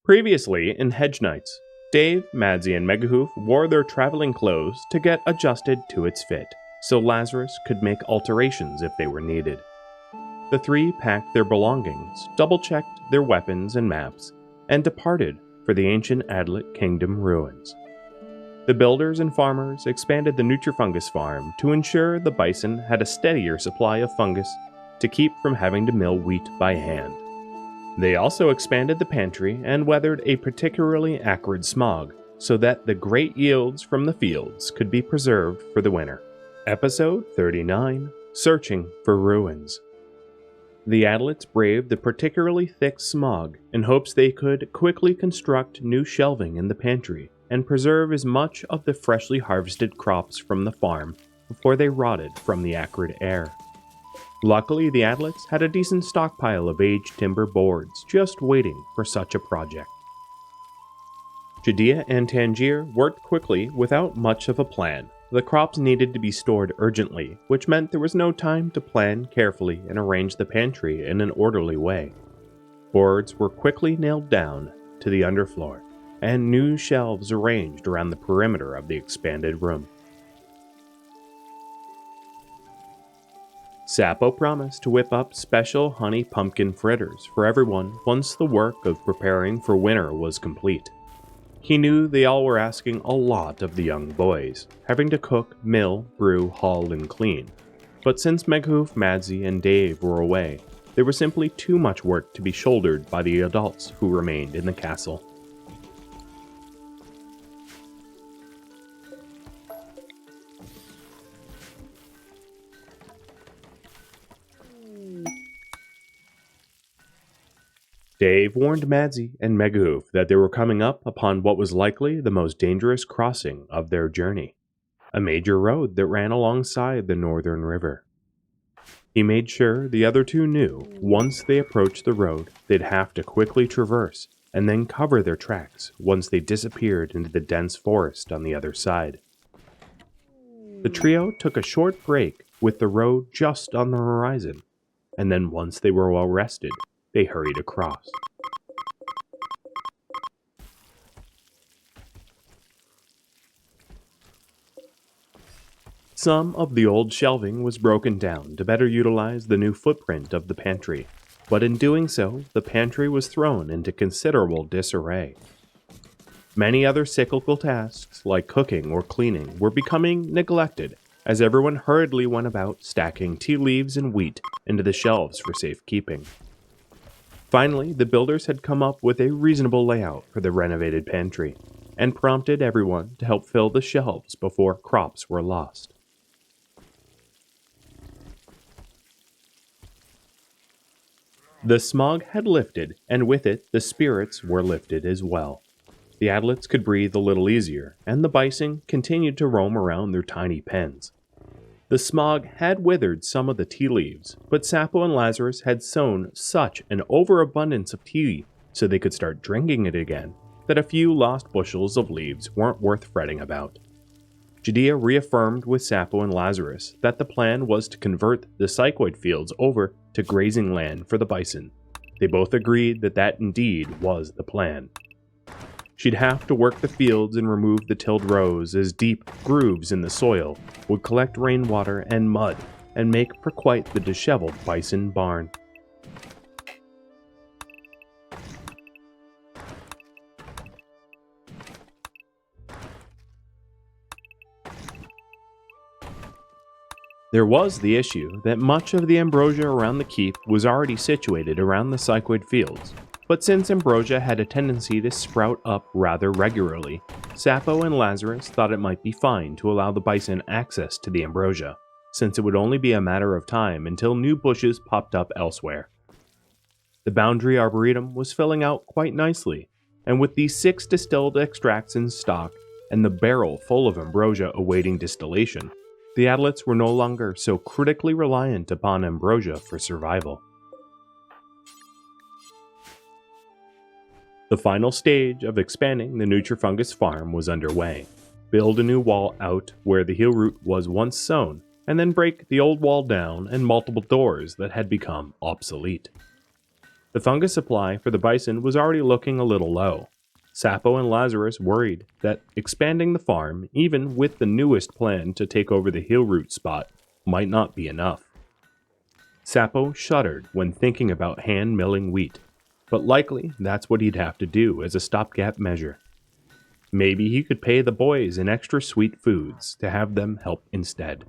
Previously in Hedge Knights, Dave, Madsy, and Megahoof wore their traveling clothes to get adjusted to its fit, so Lazarus could make alterations if they were needed. The three packed their belongings, double-checked their weapons and maps, and departed for the ancient Adlet Kingdom ruins. The builders and farmers expanded the Nutrifungus farm to ensure the bison had a steadier supply of fungus to keep from having to mill wheat by hand. They also expanded the pantry and weathered a particularly acrid smog so that the great yields from the fields could be preserved for the winter. Episode 39, Searching for Ruins. The Adlets braved the particularly thick smog in hopes they could quickly construct new shelving in the pantry and preserve as much of the freshly harvested crops from the farm before they rotted from the acrid air. Luckily, the Adlets had a decent stockpile of aged timber boards just waiting for such a project. Judea and Tangier worked quickly without much of a plan. The crops needed to be stored urgently, which meant there was no time to plan carefully and arrange the pantry in an orderly way. Boards were quickly nailed down to the underfloor, and new shelves arranged around the perimeter of the expanded room. Sapo promised to whip up special honey pumpkin fritters for everyone once the work of preparing for winter was complete. He knew they all were asking a lot of the young boys, having to cook, mill, brew, haul, and clean. But since Megahoof, Madsy, and Dave were away, there was simply too much work to be shouldered by the adults who remained in the castle. Dave warned Madsy and Megahoof that they were coming up upon what was likely the most dangerous crossing of their journey, a major road that ran alongside the northern river. He made sure the other two knew once they approached the road they'd have to quickly traverse and then cover their tracks once they disappeared into the dense forest on the other side. The trio took a short break with the road just on the horizon, and then once they were well rested, they hurried across. Some of the old shelving was broken down to better utilize the new footprint of the pantry, but in doing so, the pantry was thrown into considerable disarray. Many other cyclical tasks, like cooking or cleaning, were becoming neglected as everyone hurriedly went about stacking tea leaves and wheat into the shelves for safekeeping. Finally, the builders had come up with a reasonable layout for the renovated pantry, and prompted everyone to help fill the shelves before crops were lost. The smog had lifted, and with it, the spirits were lifted as well. The Adlets could breathe a little easier, and the bison continued to roam around their tiny pens. The smog had withered some of the tea leaves, but Sapo and Lazarus had sown such an overabundance of tea so they could start drinking it again, that a few lost bushels of leaves weren't worth fretting about. Judea reaffirmed with Sapo and Lazarus that the plan was to convert the cycoid fields over to grazing land for the bison. They both agreed that that indeed was the plan. She'd have to work the fields and remove the tilled rows, as deep grooves in the soil would collect rainwater and mud and make for quite the disheveled bison barn. There was the issue that much of the ambrosia around the keep was already situated around the cycoid fields. But since ambrosia had a tendency to sprout up rather regularly, Sapo and Lazarus thought it might be fine to allow the bison access to the ambrosia, since it would only be a matter of time until new bushes popped up elsewhere. The boundary arboretum was filling out quite nicely, and with these 6 distilled extracts in stock and the barrel full of ambrosia awaiting distillation, the Adlets were no longer so critically reliant upon ambrosia for survival. The final stage of expanding the Nutrifungus farm was underway. Build a new wall out where the heel root was once sown, and then break the old wall down and multiple doors that had become obsolete. The fungus supply for the bison was already looking a little low. Sapo and Lazarus worried that expanding the farm, even with the newest plan to take over the heel root spot, might not be enough. Sapo shuddered when thinking about hand milling wheat, but likely that's what he'd have to do as a stopgap measure. Maybe he could pay the boys in extra sweet foods to have them help instead.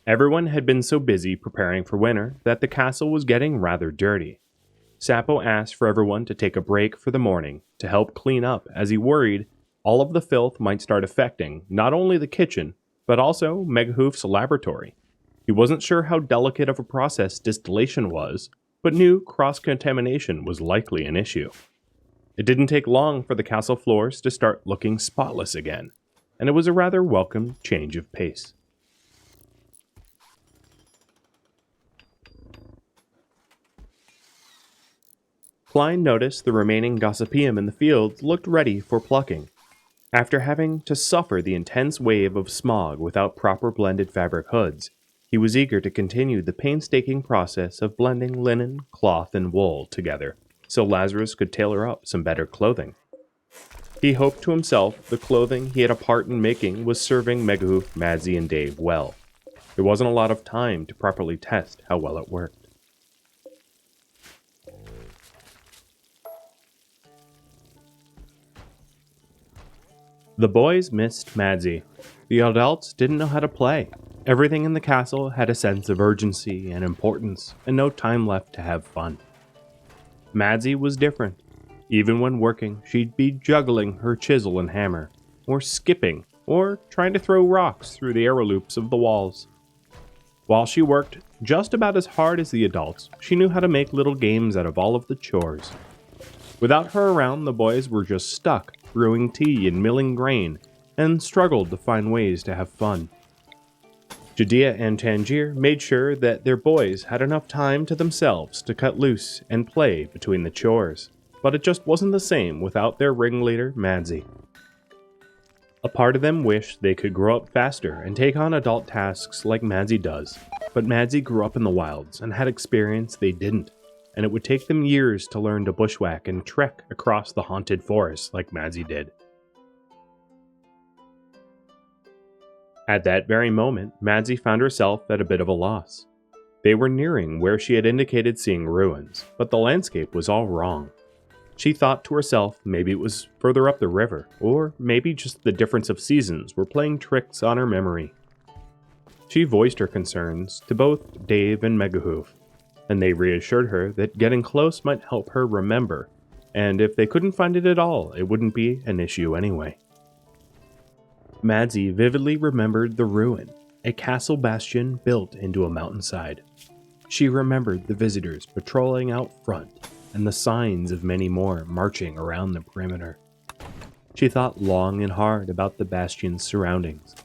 Everyone had been so busy preparing for winter that the castle was getting rather dirty. Sapo asked for everyone to take a break for the morning to help clean up, as he worried all of the filth might start affecting not only the kitchen, but also Megahoof's laboratory. He wasn't sure how delicate of a process distillation was, but knew cross-contamination was likely an issue. It didn't take long for the castle floors to start looking spotless again, and it was a rather welcome change of pace. Klein noticed the remaining gossypium in the fields looked ready for plucking. After having to suffer the intense wave of smog without proper blended fabric hoods, he was eager to continue the painstaking process of blending linen, cloth, and wool together so Lazarus could tailor up some better clothing. He hoped to himself the clothing he had a part in making was serving Megahoof, Madzi, and Dave well. There wasn't a lot of time to properly test how well it worked. The boys missed Madzi. The adults didn't know how to play. Everything in the castle had a sense of urgency and importance, and no time left to have fun. Madzi was different. Even when working, she'd be juggling her chisel and hammer, or skipping, or trying to throw rocks through the arrow loops of the walls. While she worked just about as hard as the adults, she knew how to make little games out of all of the chores. Without her around, the boys were just stuck, brewing tea and milling grain, and struggled to find ways to have fun. Judea and Tangier made sure that their boys had enough time to themselves to cut loose and play between the chores, but it just wasn't the same without their ringleader, Madzi. A part of them wished they could grow up faster and take on adult tasks like Madzi does, but Madzi grew up in the wilds and had experience they didn't, and it would take them years to learn to bushwhack and trek across the haunted forest like Madzi did. At that very moment, Madzi found herself at a bit of a loss. They were nearing where she had indicated seeing ruins, but the landscape was all wrong. She thought to herself maybe it was further up the river, or maybe just the difference of seasons were playing tricks on her memory. She voiced her concerns to both Dave and Megahoof, and they reassured her that getting close might help her remember, and if they couldn't find it at all, it wouldn't be an issue anyway. Madzi vividly remembered the ruin, a castle bastion built into a mountainside. She remembered the visitors patrolling out front, and the signs of many more marching around the perimeter. She thought long and hard about the bastion's surroundings,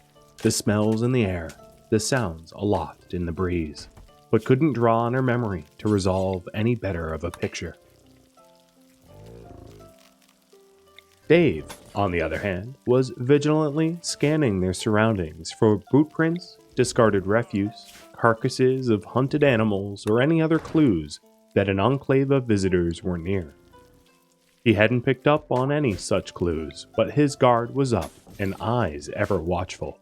the smells in the air, the sounds aloft in the breeze, but couldn't draw on her memory to resolve any better of a picture. Dave, on the other hand, was vigilantly scanning their surroundings for boot prints, discarded refuse, carcasses of hunted animals, or any other clues that an enclave of visitors were near. He hadn't picked up on any such clues, but his guard was up and eyes ever watchful.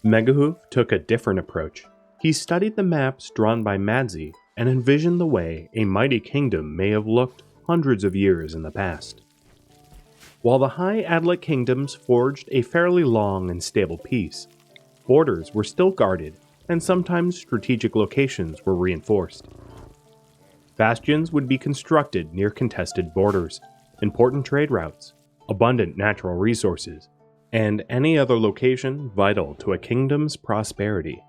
Megahoof took a different approach. He studied the maps drawn by Madzi and envisioned the way a mighty kingdom may have looked hundreds of years in the past. While the High Adlet kingdoms forged a fairly long and stable peace, borders were still guarded and sometimes strategic locations were reinforced. Bastions would be constructed near contested borders, important trade routes, abundant natural resources, and any other location vital to a kingdom's prosperity.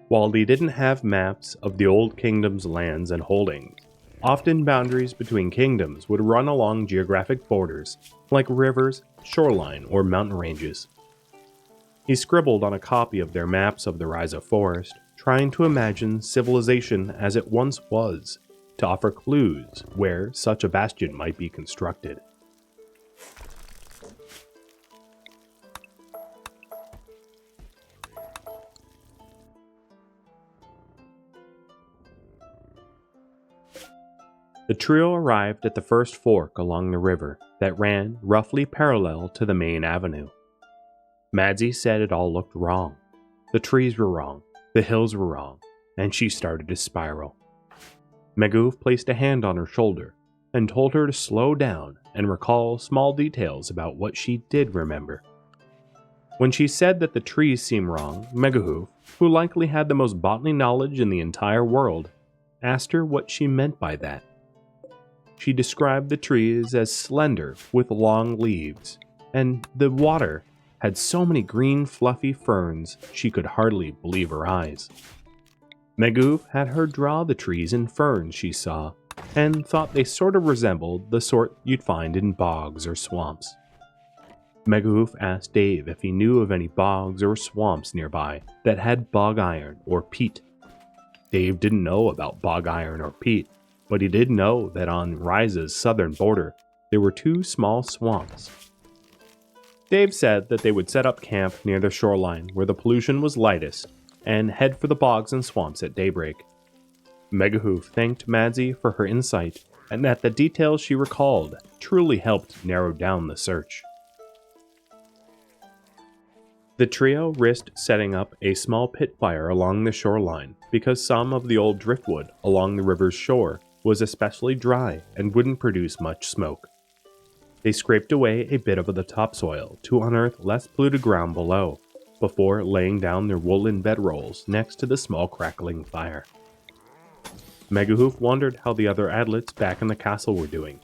While they didn't have maps of the old kingdom's lands and holdings, often boundaries between kingdoms would run along geographic borders like rivers, shoreline, or mountain ranges. He scribbled on a copy of their maps of the Ryza Forest, trying to imagine civilization as it once was, to offer clues where such a bastion might be constructed. The trio arrived at the first fork along the river that ran roughly parallel to the main avenue. Madsy said it all looked wrong. The trees were wrong, the hills were wrong, and she started to spiral. Megoof placed a hand on her shoulder and told her to slow down and recall small details about what she did remember. When she said that the trees seemed wrong, Megahoof, who likely had the most botany knowledge in the entire world, asked her what she meant by that. She described the trees as slender with long leaves, and the water had so many green fluffy ferns she could hardly believe her eyes. Megoof had her draw the trees and ferns she saw, and thought they sort of resembled the sort you'd find in bogs or swamps. Megahoof asked Dave if he knew of any bogs or swamps nearby that had bog iron or peat. Dave didn't know about bog iron or peat, but he did know that on Ryza's southern border there were 2 small swamps. Dave said that they would set up camp near the shoreline where the pollution was lightest and head for the bogs and swamps at daybreak. Megahoof thanked Madsy for her insight and that the details she recalled truly helped narrow down the search. The trio risked setting up a small pit fire along the shoreline because some of the old driftwood along the river's shore was especially dry and wouldn't produce much smoke. They scraped away a bit of the topsoil to unearth less polluted ground below, before laying down their woolen bedrolls next to the small crackling fire. Megahoof wondered how the other adlets back in the castle were doing.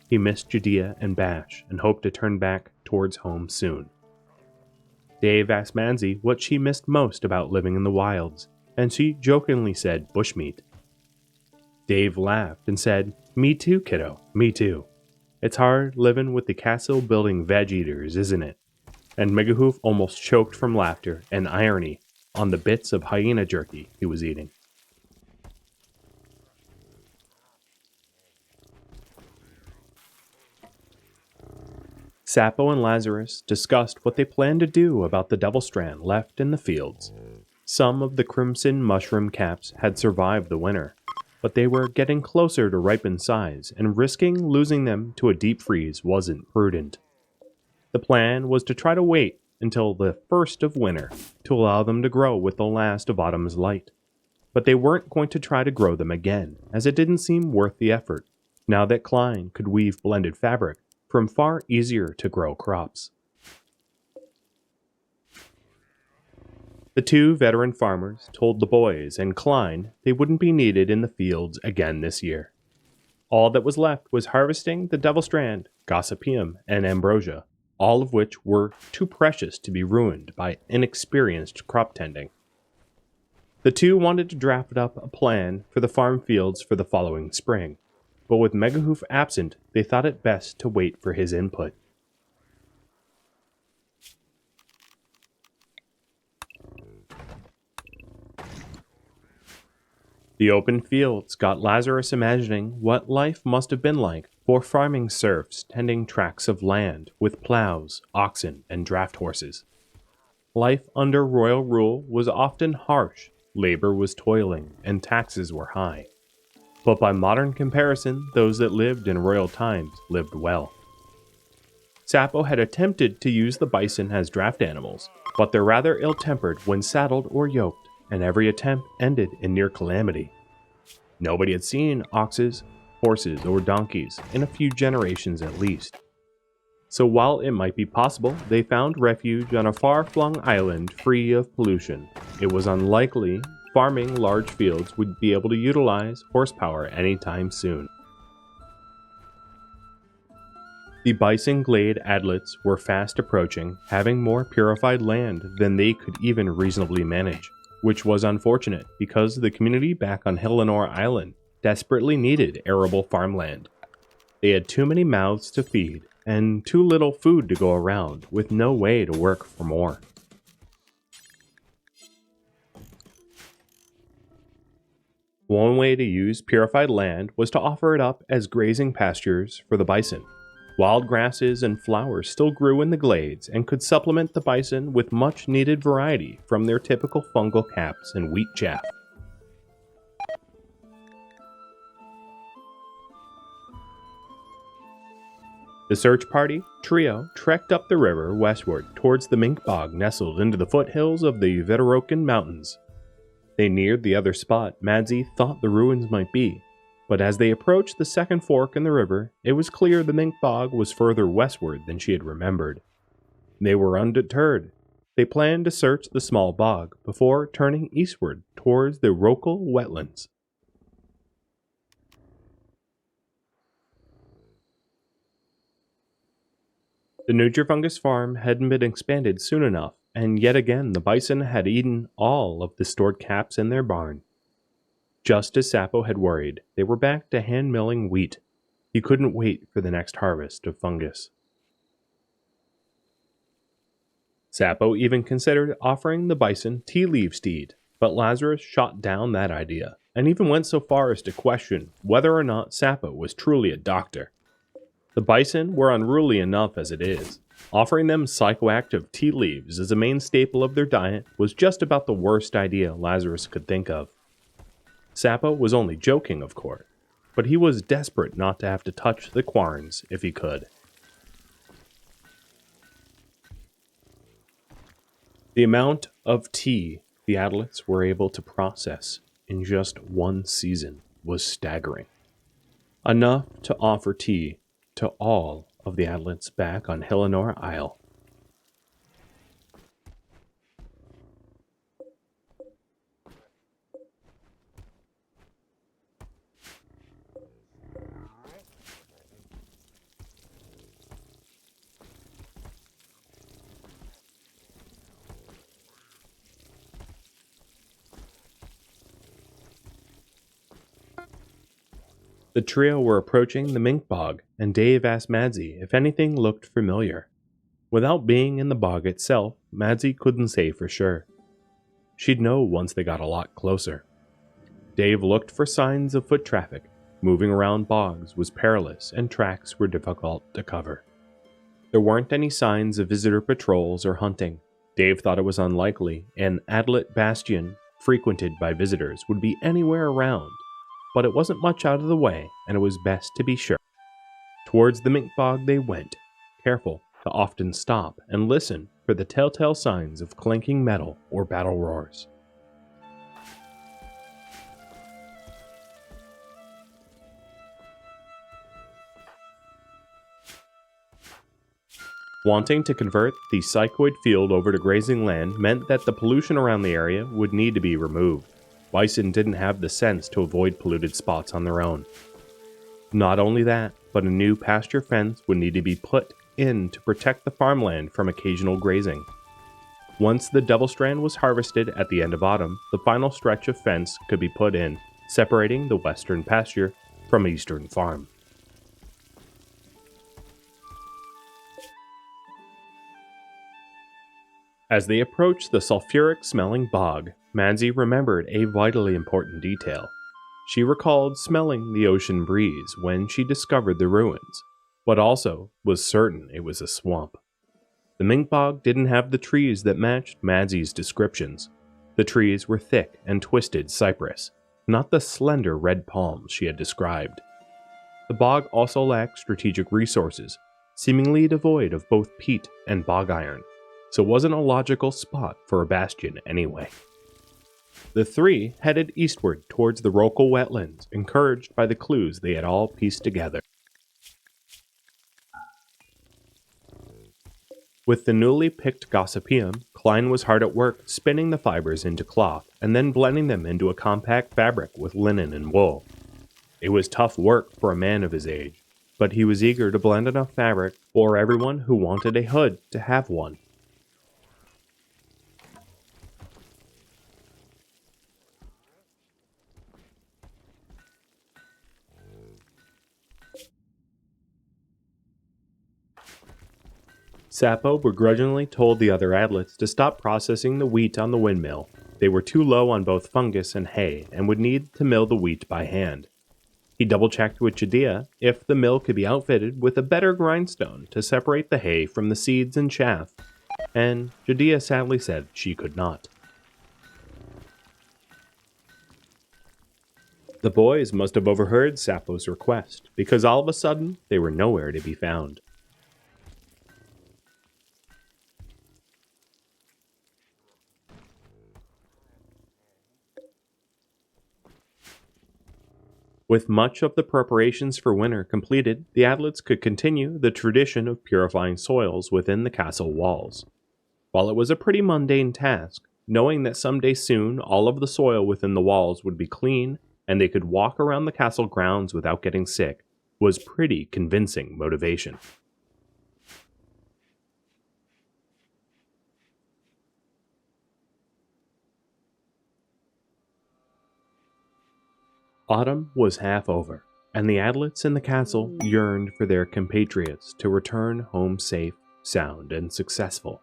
He missed Judea and Bash and hoped to turn back towards home soon. Dave asked Madsy what she missed most about living in the wilds, and she jokingly said bushmeat. Dave laughed and said, "Me too, kiddo, me too. It's hard living with the castle-building veg-eaters, isn't it?" And Megahoof almost choked from laughter and irony on the bits of hyena jerky he was eating. Sappho and Lazarus discussed what they planned to do about the devil strand left in the fields. Some of the crimson mushroom caps had survived the winter, but they were getting closer to ripened size, and risking losing them to a deep freeze wasn't prudent. The plan was to try to wait until the first of winter to allow them to grow with the last of autumn's light. But they weren't going to try to grow them again, as it didn't seem worth the effort, now that Klein could weave blended fabric from far easier to grow crops. The 2 veteran farmers told the boys and Klein they wouldn't be needed in the fields again this year. All that was left was harvesting the devil strand, gossypium, and ambrosia, all of which were too precious to be ruined by inexperienced crop tending. The 2 wanted to draft up a plan for the farm fields for the following spring, but with Megahoof absent, they thought it best to wait for his input. The open fields got Lazarus imagining what life must have been like for farming serfs tending tracts of land with plows, oxen, and draft horses. Life under royal rule was often harsh, labor was toiling, and taxes were high. But by modern comparison, those that lived in royal times lived well. Sappho had attempted to use the bison as draft animals, but they're rather ill-tempered when saddled or yoked, and every attempt ended in near calamity. Nobody had seen oxes, horses, or donkeys in a few generations at least. So while it might be possible they found refuge on a far-flung island free of pollution, it was unlikely farming large fields would be able to utilize horsepower anytime soon. The Bison Glade adlets were fast approaching, having more purified land than they could even reasonably manage, which was unfortunate because the community back on Hellenor Island desperately needed arable farmland. They had too many mouths to feed and too little food to go around, with no way to work for more. One way to use purified land was to offer it up as grazing pastures for the bison. Wild grasses and flowers still grew in the glades and could supplement the bison with much needed variety from their typical fungal caps and wheat chaff. The search party trio trekked up the river westward towards the mink bog nestled into the foothills of the Viteroken Mountains. They neared the other spot Madzi thought the ruins might be, but as they approached the second fork in the river, it was clear the mink bog was further westward than she had remembered. They were undeterred. They planned to search the small bog before turning eastward towards the Rokel wetlands. The Nutrifungus farm hadn't been expanded soon enough, and yet again the bison had eaten all of the stored caps in their barn. Just as Sapo had worried, they were back to hand-milling wheat. He couldn't wait for the next harvest of fungus. Sapo even considered offering the bison tea leaves to eat, but Lazarus shot down that idea, and even went so far as to question whether or not Sapo was truly a doctor. The bison were unruly enough as it is. Offering them psychoactive tea leaves as a main staple of their diet was just about the worst idea Lazarus could think of. Sapo was only joking, of course, but he was desperate not to have to touch the quarrons if he could. The amount of tea the Adlets were able to process in just one season was staggering. Enough to offer tea to all of the Adlets back on Hillinor Isle. The trio were approaching the mink bog, and Dave asked Madzi if anything looked familiar. Without being in the bog itself, Madzi couldn't say for sure. She'd know once they got a lot closer. Dave looked for signs of foot traffic. Moving around bogs was perilous, and tracks were difficult to cover. There weren't any signs of visitor patrols or hunting. Dave thought it was unlikely an Adlet bastion frequented by visitors would be anywhere around, but it wasn't much out of the way, and it was best to be sure. Towards the mink bog they went, careful to often stop and listen for the telltale signs of clanking metal or battle roars. Wanting to convert the psychoid field over to grazing land meant that the pollution around the area would need to be removed. Bison didn't have the sense to avoid polluted spots on their own. Not only that, but a new pasture fence would need to be put in to protect the farmland from occasional grazing. Once the Devil Strand was harvested at the end of autumn, the final stretch of fence could be put in, separating the western pasture from eastern farm. As they approached the sulfuric-smelling bog, Madzi remembered a vitally important detail. She recalled smelling the ocean breeze when she discovered the ruins, but also was certain it was a swamp. The mink bog didn't have the trees that matched Madzi's descriptions. The trees were thick and twisted cypress, not the slender red palms she had described. The bog also lacked strategic resources, seemingly devoid of both peat and bog iron, so it wasn't a logical spot for a bastion anyway. The three headed eastward towards the Rokel wetlands, encouraged by the clues they had all pieced together. With the newly picked gossypium, Klein was hard at work spinning the fibers into cloth and then blending them into a compact fabric with linen and wool. It was tough work for a man of his age, but he was eager to blend enough fabric for everyone who wanted a hood to have one. Sapo begrudgingly told the other Adlets to stop processing the wheat on the windmill. They were too low on both fungus and hay and would need to mill the wheat by hand. He double-checked with Judea if the mill could be outfitted with a better grindstone to separate the hay from the seeds and chaff, and Judea sadly said she could not. The boys must have overheard Sapo's request, because all of a sudden they were nowhere to be found. With much of the preparations for winter completed, the Adlets could continue the tradition of purifying soils within the castle walls. While it was a pretty mundane task, knowing that someday soon all of the soil within the walls would be clean and they could walk around the castle grounds without getting sick was pretty convincing motivation. Autumn was half over, and the Adlets in the castle yearned for their compatriots to return home safe, sound, and successful,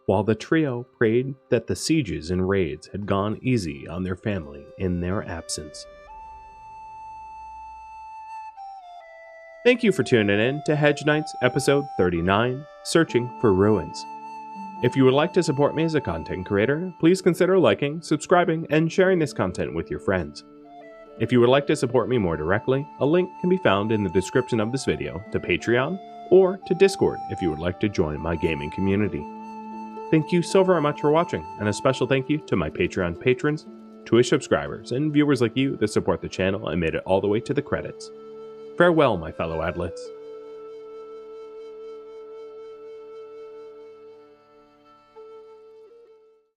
while the trio prayed that the sieges and raids had gone easy on their family in their absence. Thank you for tuning in to Hedge Knights episode 39, Searching for Ruins. If you would like to support me as a content creator, please consider liking, subscribing, and sharing this content with your friends. If you would like to support me more directly, a link can be found in the description of this video to Patreon or to Discord if you would like to join my gaming community. Thank you so very much for watching, and a special thank you to my Patreon patrons, Twitch subscribers, and viewers like you that support the channel and made it all the way to the credits. Farewell, my fellow Adlets.